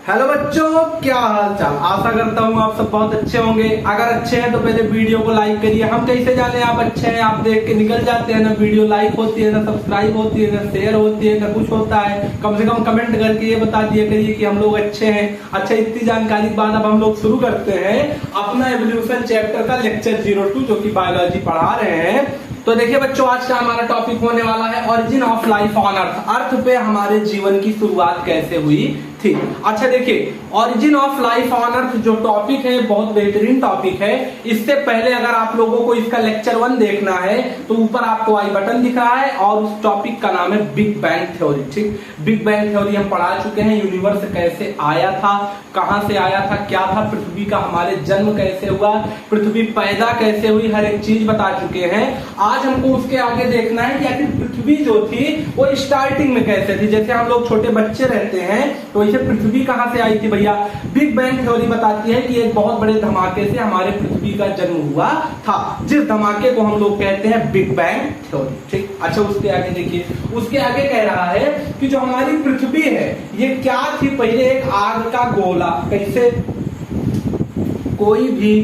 Hello बच्चों, क्या हाल चाल। आशा करता हूँ आप सब बहुत अच्छे होंगे। अगर अच्छे हैं तो पहले वीडियो को लाइक करिए। हम कैसे जाने आप अच्छे हैं? आप देख के निकल जाते हैं ना, वीडियो लाइक होती है ना, सब्सक्राइब होती है ना, शेयर होती है ना, कुछ होता है। कम से कम कमेंट करके ये बता दिया करिए कि हम लोग अच्छे हैं। अच्छा, इतनी जानकारी के बाद अब हम लोग शुरू करते हैं अपना एवोल्यूशन चैप्टर का लेक्चर 02 जो कि बायोलॉजी पढ़ा रहे हैं। तो देखिए बच्चों, आज का हमारा टॉपिक होने वाला है origin of life on earth. Earth पे हमारे जीवन की शुरुआत कैसे हुई थी। अच्छा देखिए, ओरिजिन ऑफ लाइफ ऑन अर्थ जो टॉपिक है बहुत बेहतरीन टॉपिक है। इससे पहले अगर आप लोगों को इसका लेक्चर 1 देखना है तो ऊपर आपको आई बटन दिख रहा है और उस टॉपिक का नाम है बिग बैंग थ्योरी। ठीक, बिग बैंग थ्योरी हम पढ़ा चुके हैं। यूनिवर्स कैसे आया था, कहां से आया था, क्या था पृथ्वी का, हमारे जन्म कैसे हुआ, पृथ्वी पैदा कैसे हुई, हर एक चीज बता चुके हैं। आज हमको उसके आगे देखना है कि आखिर पृथ्वी जो थी वो स्टार्टिंग में कैसे थी। जैसे हम लोग छोटे बच्चे रहते हैं तो इसे पृथ्वी कहां से आई थी भैया? बिग बैंग थ्योरी बताती है कि एक बहुत बड़े धमाके से हमारे पृथ्वी का जन्म हुआ था, जिस धमाके को हम लोग कहते हैं बिग बैंग थ्योरी। ठीक, अच्छा उसके आगे देखिए, उसके आगे कह रहा है कि जो हमारी पृथ्वी है ये क्या थी? पहले एक आग का गोला। कैसे? कोई भी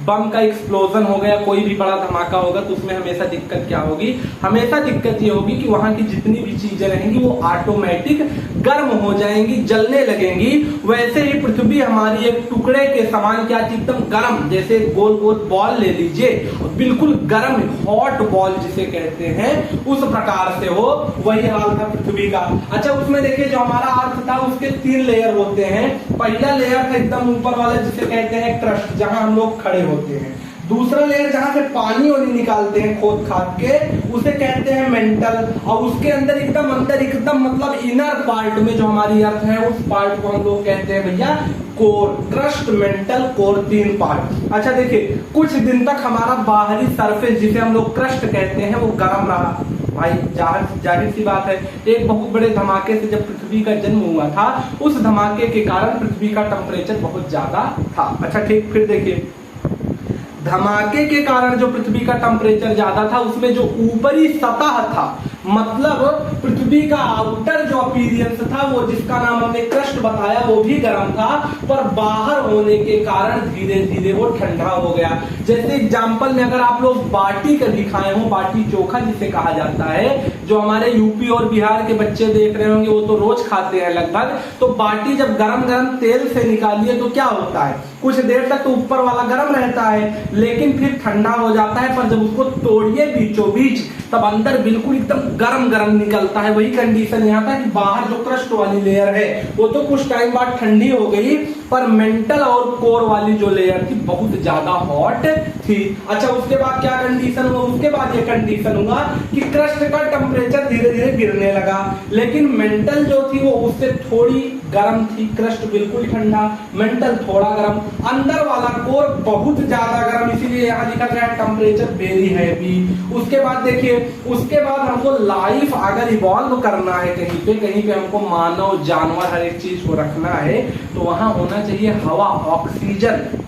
बम का एक्सप्लोजन हो गया, कोई भी बड़ा धमाका होगा तो उसमें हमेशा दिक्कत क्या होगी? हमेशा दिक्कत ये होगी कि वहां की जितनी भी चीजें रहेंगी वो ऑटोमेटिक गर्म हो जाएंगी, जलने लगेंगी। वैसे ही पृथ्वी हमारी एक टुकड़े के समान क्या थी? एकदम गर्म। जैसे गोल गोल बॉल ले लीजिए, बिल्कुल गर्म हॉट बॉल जिसे कहते हैं, उस प्रकार से हो, वही हाल था पृथ्वी का। अच्छा, उसमें देखिए जो हमारा अर्थ था उसके 3 लेयर होते हैं। पहला लेयर था एकदम ऊपर वाला जिसे कहते हैं क्रस्ट, जहां हम लोग खड़े होते हैं। दूसरा लेयर जहां से पानी वाली निकालते हैं खोद खाद के, उसे कहते हैं मेंटल। और उसके अंदर एकदम मतलब इनर पार्ट में जो हमारी अर्थ है उस पार्ट को हम लोग कहते हैं भैया core. Crust, mental, core, 3 part. अच्छा देखिए, कुछ दिन तक हमारा बाहरी सरफेस जिसे हम लोग क्रस्ट कहते हैं वो गर्म रहा। भाई जाहिर सी बात है, एक बहुत बड़े धमाके से जब पृथ्वी का जन्म हुआ था, उस धमाके के कारण पृथ्वी का टेम्परेचर बहुत ज्यादा था। अच्छा ठीक, फिर देखिए धमाके के कारण जो पृथ्वी का टेम्परेचर ज्यादा था उसमें जो ऊपरी सतह था, मतलब पृथ्वी का आउटर जो अपीयरेंस था वो जिसका नाम हमने क्रस्ट बताया वो भी गर्म था, पर बाहर होने के कारण धीरे धीरे वो ठंडा हो गया। जैसे एग्जांपल में अगर आप लोग बाटी कभी खाए हो, बाटी चोखा जिसे कहा जाता है, जो हमारे यूपी और बिहार के बच्चे देख रहे होंगे वो तो रोज खाते हैं लगभग। तो बाटी जब गरम गरम तेल से निकालिए तो क्या होता है? कुछ देर तक तो ऊपर वाला गर्म रहता है लेकिन फिर ठंडा हो जाता है, पर जब उसको तोड़िए बीचों बीच तब अंदर बिल्कुल एकदम गरम गरम निकलता है। वही कंडीशन यहाँ था कि बाहर जो क्रस्ट वाली लेयर है वो तो कुछ टाइम बाद ठंडी हो गई, पर मेंटल और कोर वाली जो लेयर थी बहुत ज्यादा हॉट थी। अच्छा, उसके बाद क्या कंडीशन हुआ? उसके बाद ये कंडीशन हुआ कि क्रस्ट का टेम्परेचर धीरे धीरे गिरने लगा, लेकिन मेंटल जो थी वो उससे थोड़ी गर्म थी। क्रस्ट बिल्कुल ठंडा, मेंटल थोड़ा गर्म, अंदर वाला कोर बहुत ज्यादा गर्म, इसीलिए यहाँ लिखा गया है टेम्परेचर वेरी हैवी। उसके बाद देखिए, उसके बाद हमको लाइफ अगर इवॉल्व करना है कहीं पे हमको मानव जानवर हर एक चीज को रखना है तो वहां होना चाहिए हवा, ऑक्सीजन।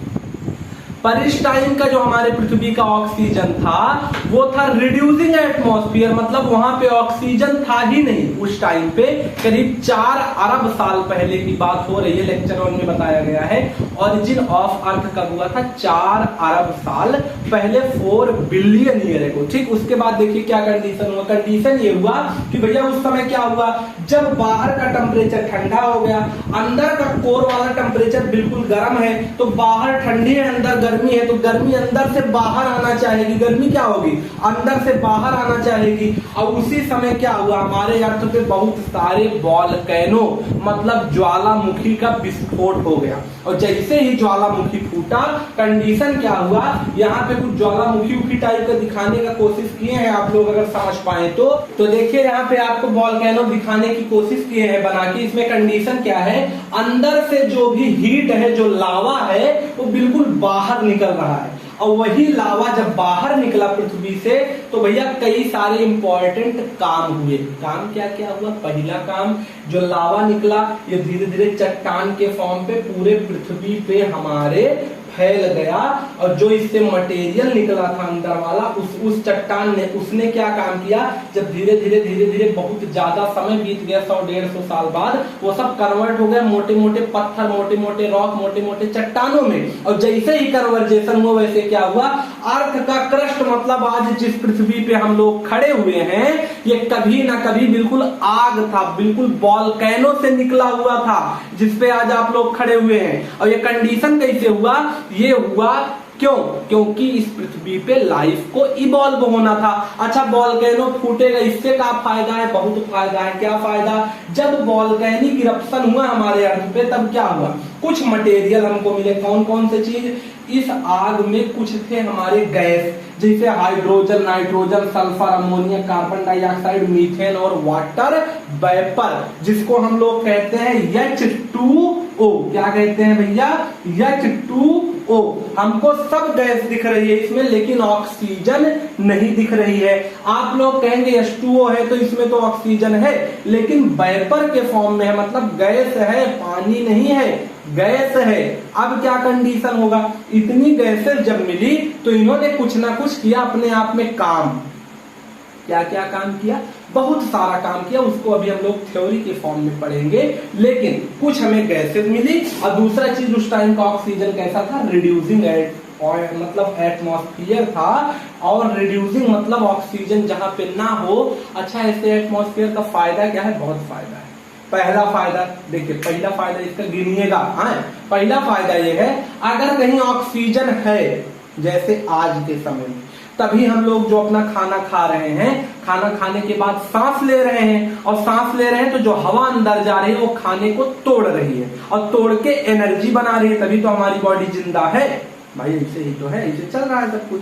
पर इस टाइम का जो हमारे पृथ्वी का ऑक्सीजन था वो था रिड्यूसिंग एटमॉस्फेयर, मतलब वहां पे ऑक्सीजन था ही नहीं उस टाइम पे। करीब 4 अरब साल पहले की बात हो रही है। लेक्चर 1 में बताया गया है ओरिजिन ऑफ अर्थ कब हुआ था? 4 अरब साल पहले, 4 बिलियन ईयर को। ठीक, उसके बाद देखिए क्या कंडीशन हुआ। कंडीशन ये हुआ कि भैया उस समय क्या हुआ, जब बाहर का टेम्परेचर ठंडा हो गया, अंदर का कोर वाला टेम्परेचर बिल्कुल गर्म है, तो बाहर ठंडी है अंदर गर्मी है, तो गर्मी अंदर से बाहर आना चाहेगी। गर्मी क्या होगी? अंदर से बाहर आना चाहेगी। और उसी समय क्या हुआ, हमारे अर्थ पे बहुत सारे वोल्केनो मतलब ज्वालामुखी का विस्फोट हो गया। और जैसे ही ज्वालामुखी फूटा, कंडीशन क्या हुआ, यहाँ पे कुछ ज्वालामुखी टाइप का दिखाने का कोशिश किए हैं आप लोग अगर समझ पाए तो देखिए यहाँ पे आपको वोल्केनो दिखाने की कोशिश किए हैं बना के। इसमें कंडीशन क्या है, अंदर से जो भी हीट है, जो लावा है वो बिल्कुल बाहर निकल रहा है। और वही लावा जब बाहर निकला पृथ्वी से तो भैया कई सारे इंपॉर्टेंट काम हुए। काम क्या क्या हुआ? पहला काम, जो लावा निकला ये धीरे धीरे चट्टान के फॉर्म पे पूरे पृथ्वी पे हमारे फैल गया और जो इससे मटेरियल निकला था अंदर वाला उस चट्टान ने उसने क्या काम किया, जब धीरे धीरे धीरे धीरे बहुत ज्यादा समय बीत गया 100-150 साल बाद, वो सब कन्वर्ट हो गया मोटे मोटे पत्थर, मोटे मोटे रॉक, मोटे मोटे चट्टानों में। और जैसे ही कन्वर्जेशन हुआ वैसे क्या हुआ, अर्थ का क्रस्ट मतलब आज जिस पृथ्वी पे हम लोग खड़े हुए हैं ये कभी ना कभी बिल्कुल आग था, बिल्कुल वोल्केनो से निकला हुआ था जिसपे आज आप लोग खड़े हुए हैं। और ये कंडीशन कैसे हुआ, ये हुआ क्यों, क्योंकि इस पृथ्वी पे लाइफ को इवॉल्व होना था। अच्छा वोल्केनो फूटेगा, इससे क्या फायदा है, बहुत फायदा है। क्या फायदा, जब वोल्केनिक इरप्शन हुआ हमारे अर्थ पे तब क्या हुआ, कुछ मटेरियल हमको मिले। कौन कौन से चीज, इस आग में कुछ थे हमारे गैस, जैसे hydrogen, nitrogen, sulphur, ammonia, carbon dioxide, methane और वाटर वेपर, जिसको हम लोग कहते हैं H2O। क्या कहते हैं भैया, H2O। हमको सब गैस दिख रही है इसमें, लेकिन ऑक्सीजन नहीं दिख रही है। आप लोग कहेंगे H2O है तो इसमें तो ऑक्सीजन है, लेकिन वेपर के फॉर्म में है, मतलब गैस है, पानी नहीं है, गैस है। अब क्या कंडीशन होगा, इतनी गैसें जब मिली तो इन्होंने कुछ ना कुछ किया अपने आप में काम। क्या क्या काम किया, बहुत सारा काम किया, उसको अभी हम लोग थ्योरी के फॉर्म में पढ़ेंगे। लेकिन कुछ हमें गैसेस मिली और दूसरा चीज उस टाइम का ऑक्सीजन कैसा था, रिड्यूसिंग और मतलब एटमॉस्फेयर था। और रिड्यूसिंग मतलब ऑक्सीजन जहां पे ना हो। अच्छा ऐसे एटमॉस्फेयर का फायदा क्या है, बहुत फायदा है। पहला फायदा देखिए, पहला फायदा इसका गिनिएगा। हाँ, पहला फायदा ये है, अगर कहीं ऑक्सीजन है जैसे आज के समय में, तभी हम लोग जो अपना खाना खा रहे हैं, खाना खाने के बाद सांस ले रहे हैं, और सांस ले रहे हैं तो जो हवा अंदर जा रही है वो खाने को तोड़ रही है और तोड़ के एनर्जी बना रही है, तभी तो हमारी बॉडी जिंदा है भाई। ऐसे ही तो है, ऐसे चल रहा है सब कुछ।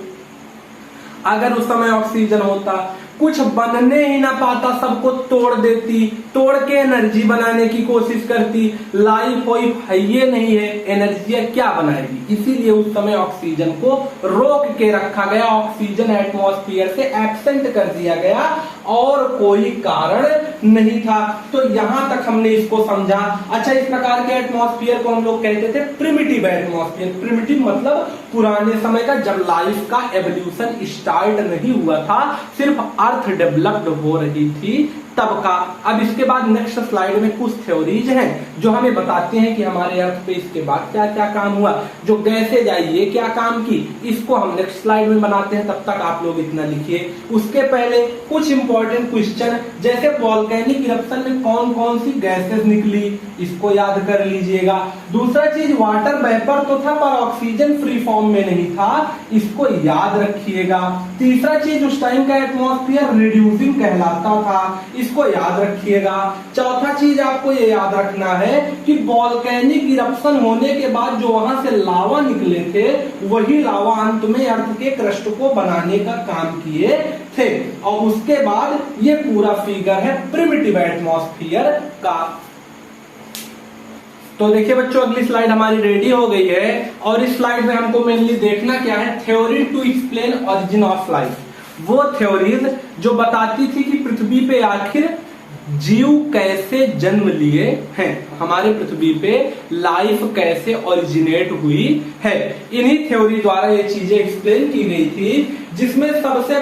अगर उस समय ऑक्सीजन होता, कुछ बनने ही ना पाता, सबको तोड़ देती, तोड़ के एनर्जी बनाने की कोशिश करती। लाइफ वाइफ है ये नहीं है, एनर्जी क्या बनाएगी, इसीलिए उस समय ऑक्सीजन को रोक के रखा गया, ऑक्सीजन एटमॉस्फेयर से एब्सेंट कर दिया गया और कोई कारण नहीं था। तो यहां तक हमने इसको समझा। अच्छा, इस प्रकार के एटमॉस्फेयर को हम लोग कहते थे प्रिमिटिव एटमॉस्फेयर। प्रिमिटिव मतलब पुराने समय का, जब लाइफ का एवोल्यूशन स्टार्ट नहीं हुआ था, सिर्फ अर्थ डेवलप्ड हो रही थी तब का। अब इसके बाद नेक्स्ट स्लाइड में कुछ थ्योरीज हैं जो हमें बताते हैं कि हमारे अर्थ पे इसके बाद क्या क्या काम हुआ। जो गैसेज आई ये क्या काम की, इसको हम नेक्स्ट स्लाइड में बनाते हैं, तब तक आप लोग इतना लिखिए। उसके पहले कुछ इंपॉर्टेंट क्वेश्चन, जैसे वोल्केनिक इरप्शन में कौन कौन सी गैसेज निकली, इसको याद कर लीजिएगा। दूसरा चीज, वाटर वेपर तो था पर ऑक्सीजन फ्री फॉर्म में नहीं था, इसको याद रखिएगा। तीसरा चीज, उस टाइम का एटमॉस्फेयर रिड्यूसिंग कहलाता था, इसको याद रखिएगा। चौथा चीज आपको ये याद रखना है कि वोल्केनिक इरप्शन होने के बाद जो वहां से लावा निकले थे, वही लावा अंत में अर्थ के क्रस्ट को बनाने का काम किए थे। और उसके बाद ये पूरा फिगर है प्रिमिटिव एटमॉस्फेयर का। तो देखिए बच्चों, अगली स्लाइड हमारी रेडी हो गई है और इस स्लाइड में हमको मेनली देखना क्या है, theory to explain origin of life. वो थ्योरीज जो बताती थी कि पृथ्वी पे आखिर जीव कैसे जन्म लिए हैं, हमारे पृथ्वी पे लाइफ कैसे ओरिजिनेट हुई है। इन्हीं थ्योरी द्वारा ये चीजें एक्सप्लेन की गई थी, जिसमें सबसे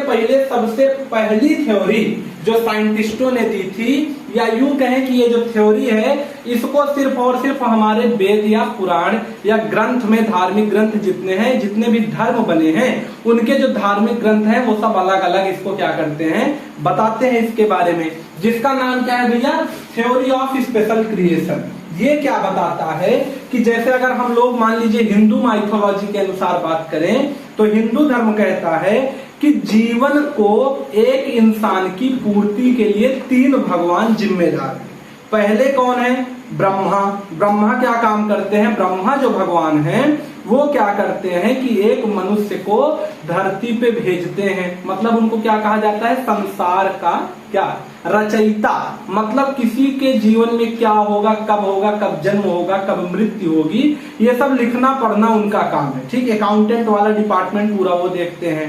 पहली थ्योरी जो साइंटिस्टों ने दी थी, या यूं कहें कि ये जो थ्योरी है इसको सिर्फ और सिर्फ हमारे वेद या पुराण या ग्रंथ में, धार्मिक ग्रंथ जितने हैं, जितने भी धर्म बने हैं, उनके जो धार्मिक ग्रंथ हैं वो सब अलग अलग इसको क्या करते हैं, बताते हैं इसके बारे में, जिसका नाम क्या है भैया, थ्योरी ऑफ स्पेशल क्रिएशन। ये क्या बताता है कि जैसे अगर हम लोग मान लीजिए हिंदू माइथोलॉजी के अनुसार बात करें, तो हिंदू धर्म कहता है कि जीवन को एक इंसान की पूर्ति के लिए 3 भगवान जिम्मेदार हैं। पहले कौन है, ब्रह्मा। ब्रह्मा क्या काम करते हैं, ब्रह्मा जो भगवान हैं वो क्या करते हैं कि एक मनुष्य को धरती पे भेजते हैं, मतलब उनको क्या कहा जाता है, संसार का क्या रचयिता। मतलब किसी के जीवन में क्या होगा, कब जन्म होगा, कब मृत्यु होगी, ये सब लिखना पढ़ना उनका काम है। ठीक, अकाउंटेंट वाला डिपार्टमेंट पूरा वो देखते हैं।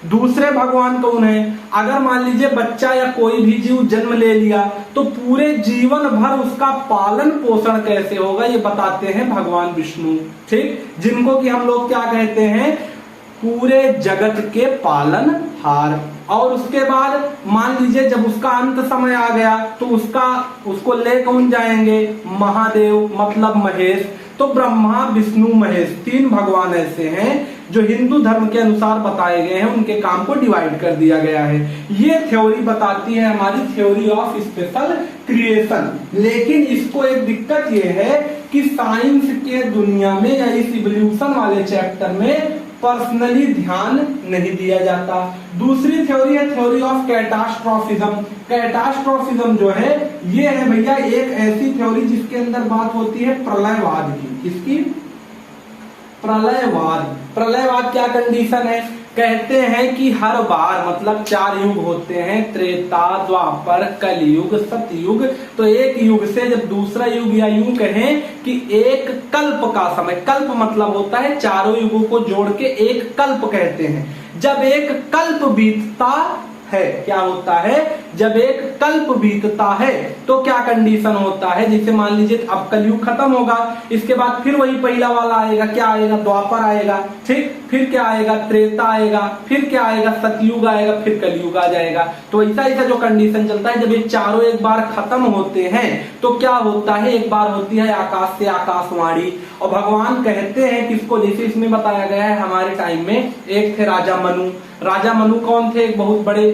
दूसरे भगवान कौन है? अगर मान लीजिए बच्चा या कोई भी जीव जन्म ले लिया तो पूरे जीवन भर उसका पालन पोषण कैसे होगा ये बताते हैं भगवान विष्णु, ठीक, जिनको कि हम लोग क्या कहते हैं, पूरे जगत के पालनहार। और उसके बाद मान लीजिए जब उसका अंत समय आ गया तो उसको ले कौन जाएंगे? महादेव मतलब महेश। तो ब्रह्मा विष्णु महेश तीन भगवान ऐसे हैं जो हिंदू धर्म के अनुसार बताए गए हैं, उनके काम को डिवाइड कर दिया गया है। ये थ्योरी बताती है हमारी थ्योरी ऑफ स्पेशल क्रिएशन। लेकिन इसको एक दिक्कत ये है कि साइंस के दुनिया में या इस इवोल्यूशन वाले चैप्टर में पर्सनली ध्यान नहीं दिया जाता। दूसरी थ्योरी है थ्योरी ऑफ कैटास्ट्रोफिज्म। कैटास्ट्रोफिज्म जो है ये है भैया एक ऐसी थ्योरी जिसके अंदर बात होती है प्रलयवाद की। किसकी? प्रलयवाद। प्रलयवाद क्या कंडीशन है? कहते हैं कि हर बार मतलब 4 युग होते हैं, त्रेता, द्वापर, कलयुग, सतयुग। तो एक युग से जब दूसरा युग या यूं कहें कि एक कल्प का समय, कल्प मतलब होता है चारों युगों को जोड़ के एक कल्प कहते हैं। जब एक कल्प बीतता है, क्या होता है? जब एक कल्प बीतता है तो क्या कंडीशन होता है? जैसे मान लीजिए अब कलयुग खत्म होगा, इसके बाद फिर वही पहला वाला आएगा, क्या आएगा? द्वापर आएगा, ठीक, फिर क्या आएगा? त्रेता आएगा, फिर क्या आएगा? सतयुग आएगा, फिर कलयुग आ जाएगा। तो ऐसा ऐसा जो कंडीशन चलता है, जब ये चारों एक बार खत्म होते हैं तो क्या होता है? एक बार होती है आकाश से आकाशवाणी। और भगवान कहते हैं किसको? जैसे इसमें बताया गया है हमारे टाइम में एक थे राजा मनु। राजा मनु कौन थे? एक बहुत बड़े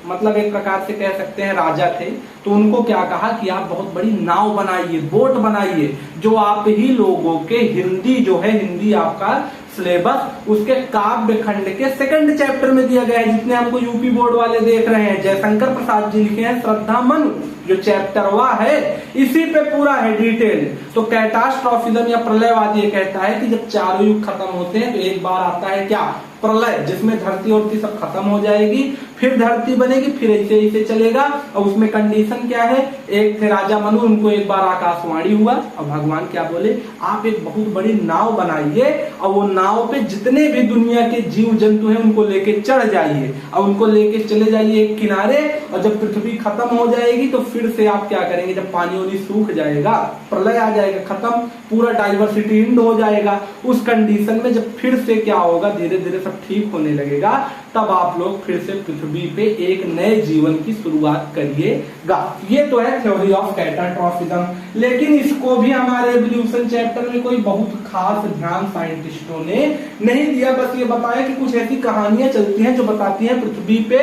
मतलब एक प्रकार से कह सकते हैं राजा थे। तो उनको क्या कहा कि आप बहुत बड़ी नाव बनाइए, बोट बनाइए, जो आप ही लोगों के हिंदी जो है, हिंदी आपका सिलेबस उसके काव्य खंड के 2nd चैप्टर में दिया गया है, जितने हमको यूपी बोर्ड वाले देख रहे हैं। जयशंकर प्रसाद जी लिखे हैं श्रद्धा मनु, जो चैप्टर हुआ है इसी पे पूरा है डिटेल। तो कैटास्ट्रोफिज्म या प्रलयवाद ये कहता है कि जब चारों युग खत्म होते हैं तो एक बार आता है क्या? प्रलय, जिसमें धरती और सब खत्म हो जाएगी, फिर धरती बनेगी, फिर ऐसे ऐसे चलेगा। और उसमें कंडीशन क्या है? एक थे राजा मनु, उनको एक बार आकाशवाणी हुआ और भगवान क्या बोले? आप एक बहुत बड़ी नाव बनाइए और वो नाव पे जितने भी दुनिया के जीव जंतु हैं उनको लेके चढ़ जाइए और उनको लेके चले जाइए एक किनारे। और जब पृथ्वी खत्म हो जाएगी तो फिर से आप क्या करेंगे? जब पानी वानी सूख जाएगा, प्रलय आ जाएगा, खत्म, पूरा डाइवर्सिटी इंड हो जाएगा। उस कंडीशन में जब फिर से क्या होगा? धीरे धीरे सब ठीक होने लगेगा, तब आप लोग फिर से पृथ्वी पे एक नए जीवन की शुरुआत करिएगा। ये तो है थ्योरी ऑफ कैटास्ट्रोफिज्म। लेकिन इसको भी हमारे एवोल्यूशन चैप्टर में कोई बहुत खास ध्यान साइंटिस्टों ने नहीं दिया। बस ये बताया कि कुछ ऐसी कहानियां चलती हैं जो बताती हैं पृथ्वी पे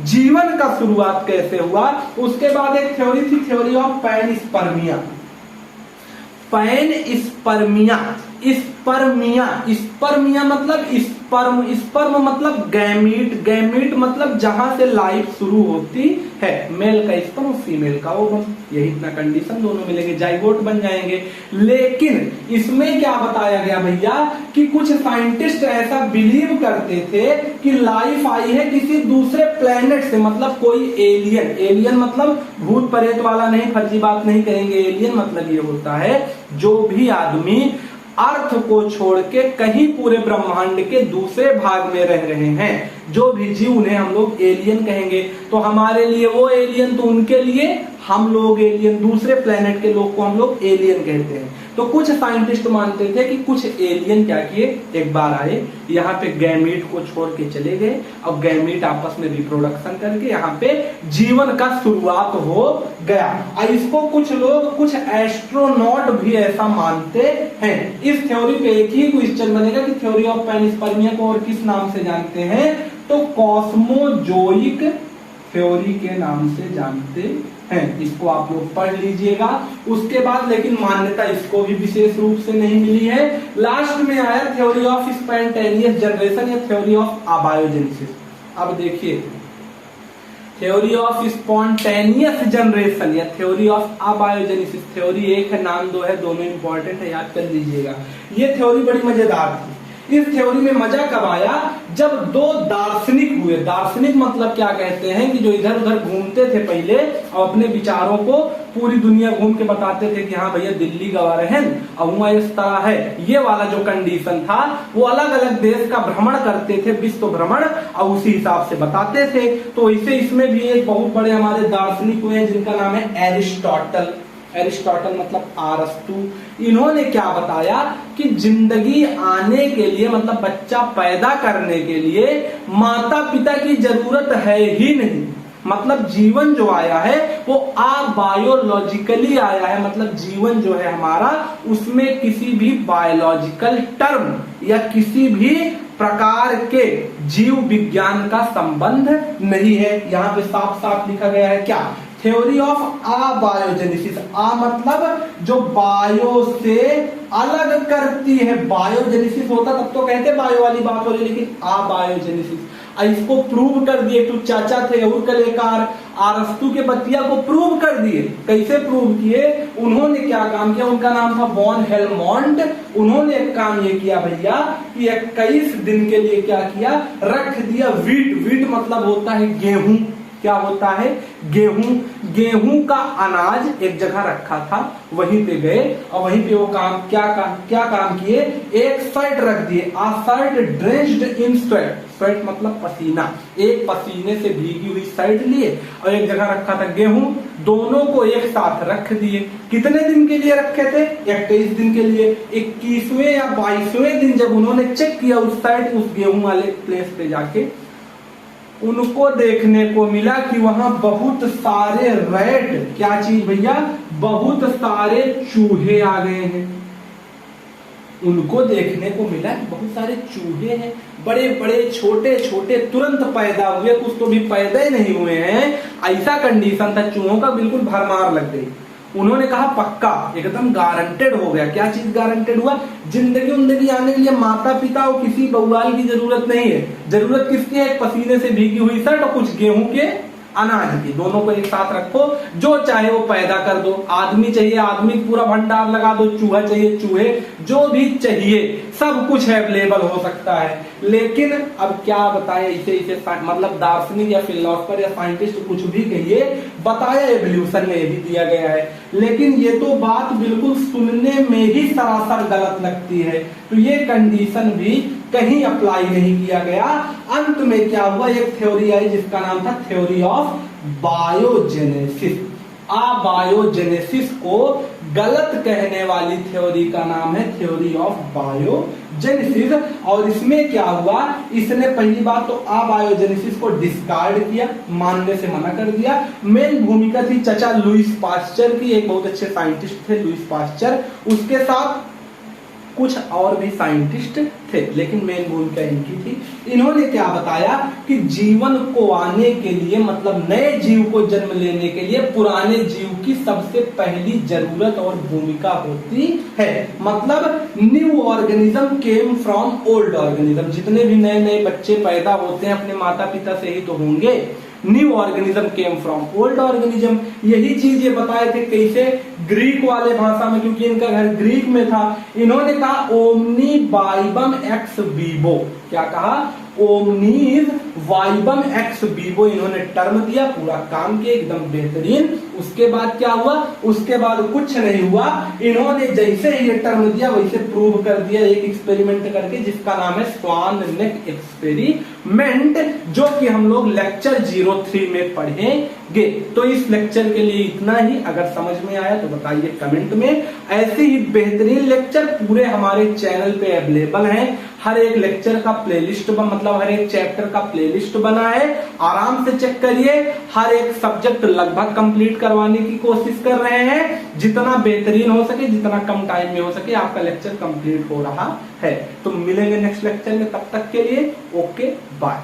जीवन का शुरुआत कैसे हुआ। उसके बाद एक थ्योरी थी थ्योरी ऑफ पैनस्पर्मिया। पैनस्पर्मिया, स्पर्मिया मतलब स्पर्म मतलब गैमीट, गैमीट मतलब जहां से लाइफ शुरू होती है, मेल का स्पर्म, फीमेल का ओवम, यही इतना कंडीशन, दोनों मिलेंगे जाइगोट बन जाएंगे। लेकिन इसमें क्या बताया गया भैया कि कुछ साइंटिस्ट ऐसा बिलीव करते थे कि लाइफ आई है किसी दूसरे प्लेनेट से, मतलब कोई एलियन। एलियन मतलब भूत प्रेत वाला नहीं, फर्जी बात नहीं करेंगे। एलियन मतलब ये होता है जो भी आदमी अर्थ को छोड़ के कहीं पूरे ब्रह्मांड के दूसरे भाग में रह रहे हैं, जो भी जीव, उन्हें हम लोग एलियन कहेंगे। तो हमारे लिए वो एलियन, तो उनके लिए हम लोग एलियन, दूसरे प्लेनेट के लोग को हम लोग एलियन कहते हैं। तो कुछ साइंटिस्ट मानते थे कि कुछ एलियन क्या किए, एक बार आए, यहाँ पे गैमीट को छोड़ के चले गए और गैमीट आपस में रिप्रोडक्शन करके यहाँ पे जीवन का शुरुआत हो गया। और इसको कुछ लोग, कुछ एस्ट्रोनॉट भी ऐसा मानते हैं। इस थ्योरी पे एक ही क्वेश्चन बनेगा कि थ्योरी ऑफ पैनस्पर्मिया को और किस नाम से जानते हैं? तो कॉस्मोजोइक थ्योरी के नाम से जानते हैं। इसको आप लोग पढ़ लीजिएगा। उसके बाद लेकिन मान्यता इसको भी विशेष रूप से नहीं मिली है। लास्ट में आया थ्योरी ऑफ स्पॉन्टेनियस जनरेशन या थ्योरी ऑफ अबायोजेनेसिस। अब देखिए, थ्योरी ऑफ स्पॉन्टेनियस जनरेशन या थ्योरी ऑफ अबायोजेनेसिस, थ्योरी एक है, नाम दो है, दोनों इंपॉर्टेंट है, याद कर लीजिएगा। ये थ्योरी बड़ी मजेदार थी। इस थ्योरी में मजा कब आया, जब दो दार्शनिक हुए। दार्शनिक मतलब क्या कहते हैं कि जो इधर उधर घूमते थे पहले और अपने विचारों को पूरी दुनिया घूम के बताते थे कि हाँ भैया दिल्ली गवा रहे हैं और वहां इस तरह है, ये वाला जो कंडीशन था वो अलग अलग देश का भ्रमण करते थे, विश्व भ्रमण, और उसी हिसाब से बताते थे। तो इसे इसमें भी एक बहुत बड़े हमारे दार्शनिक हुए हैं जिनका नाम है एरिस्टोटल। एरिस्टोटल मतलब अरस्तु। इन्होंने क्या बताया कि जिंदगी आने के लिए मतलब बच्चा पैदा करने के लिए माता पिता की जरूरत है ही नहीं। मतलब जीवन जो आया है वो अबायोलॉजिकली आया है, मतलब जीवन जो है हमारा उसमें किसी भी बायोलॉजिकल टर्म या किसी भी प्रकार के जीव विज्ञान का संबंध नहीं है। यहाँ पे साफ साफ लिखा गया है क्या, थ्योरी ऑफ अबायोजेनेसिस। आ मतलब जो बायो से अलग करती है, बायोजेनेसिस होता तब तो कहते बायो वाली बात हो रही, लेकिन अबायोजेनेसिस इसको प्रूव कर दिए। तो चाचा थे और कलेकार अरस्तु के बतिया को प्रूव कर दिए। कैसे प्रूव किए, उन्होंने क्या काम किया, उनका नाम था वॉन हेलमोंट। उन्होंने एक काम ये किया भैया कि 21 दिन के लिए क्या किया, रख दिया वीट। वीट मतलब होता है गेहूं। क्या होता है, गेहूं। गेहूं का अनाज एक जगह रखा था, वहीं पे गए और वहीं पे वो क्या काम किए, एक शर्ट रख दिए, a shirt drenched in sweat. Sweat मतलब पसीना, एक पसीने से भीगी हुई शर्ट लिए और एक जगह रखा था गेहूं, दोनों को एक साथ रख दिए। कितने दिन के लिए रखे थे, 21 दिन के लिए। 21वें या 22वें दिन जब उन्होंने चेक किया उस शर्ट उस गेहूं वाले प्लेस पे जाके, उनको देखने को मिला कि वहां बहुत सारे रैट, क्या चीज भैया, बहुत सारे चूहे आ गए हैं। उनको देखने को मिला कि बहुत सारे चूहे हैं, बड़े बड़े छोटे छोटे, तुरंत पैदा हुए, कुछ तो भी पैदा ही नहीं हुए हैं। ऐसा कंडीशन था, चूहों का बिल्कुल भरमार लग गई। उन्होंने कहा पक्का एकदम गारंटेड हो गया। क्या चीज गारंटेड हुआ, जिंदगी आने के लिए माता पिता और किसी बउआल की जरूरत नहीं है। जरूरत किसकी है, एक पसीने से भीगी हुई शर्ट और कुछ गेहूं के अनाज की, दोनों को एक साथ रखो, जो चाहे वो पैदा कर दो। आदमी चाहिए आदमी पूरा भंडार लगा दो, चूहा चाहिए चूहे, जो भी चाहिए सब कुछ अवेलेबल हो सकता है। लेकिन अब क्या बताए, इसे मतलब दार्शनिक या फिलोसफर या साइंटिस्ट कुछ भी कहिए, बताया एवोल्यूशन में यही दिया गया है। लेकिन ये तो बात बिल्कुल सुनने में ही सरासर गलत लगती है, तो ये कंडीशन भी कहीं अप्लाई नहीं किया गया। अंत में क्या हुआ, एक थ्योरी आई जिसका नाम था थ्योरी ऑफ बायोजेनेसिस। अबायोजेनेसिस को गलत कहने वाली थ्योरी का नाम है थ्योरी ऑफ बायोजेनेसिस। और इसमें क्या हुआ, इसने पहली बात तो अबायोजेनेसिस को डिस्कार्ड किया, मानने से मना कर दिया। मेन भूमिका थी चचा लुईस पास्चर की, एक बहुत अच्छे साइंटिस्ट थे लुईस पास्चर, उसके साथ कुछ और भी साइंटिस्ट थे, लेकिन मेन भूमिका इनकी थी। इन्होंने क्या बताया कि जीवन को आने के लिए, मतलब नए जीव को जन्म लेने के लिए पुराने जीव की सबसे पहली जरूरत और भूमिका होती है। मतलब new organism came from old organism. जितने भी नए नए बच्चे पैदा होते हैं अपने माता पिता से ही तो होंगे। New organism came from old organism, यही चीज ये बताए थे कैसे, ग्रीक वाले भाषा में, क्योंकि इनका घर ग्रीक में था। इन्होंने कहा ओमनी बाइबम एक्स वीवो। क्या कहा, ओमनीज वाइबम एक्स वीवो, इन्होंने टर्म दिया, पूरा काम किया एकदम बेहतरीन। उसके बाद क्या हुआ, उसके बाद कुछ नहीं हुआ, इन्होंने जैसे ही ये टर्म दिया वैसे प्रूव कर दिया एक एक्सपेरिमेंट करके, जिसका नाम है स्वान नेक एक्सपेरिमेंट, जो कि हम लोग लेक्चर 03 में पढ़ेंगे। तो इस लेक्चर के लिए इतना ही। अगर समझ में आया तो बताइए कमेंट में। ऐसे ही बेहतरीन लेक्चर पूरे हमारे चैनल पे अवेलेबल हैं। हर एक लेक्चर का प्लेलिस्ट, मतलब हर एक चैप्टर का प्लेलिस्ट बना है, आराम से चेक करिए। हर एक सब्जेक्ट लगभग कंप्लीट करवाने की कोशिश कर रहे हैं, जितना बेहतरीन हो सके, जितना कम टाइम में हो सके आपका लेक्चर कंप्लीट हो रहा है। तो मिलेंगे नेक्स्ट लेक्चर में, तब तक के लिए ओके बाय।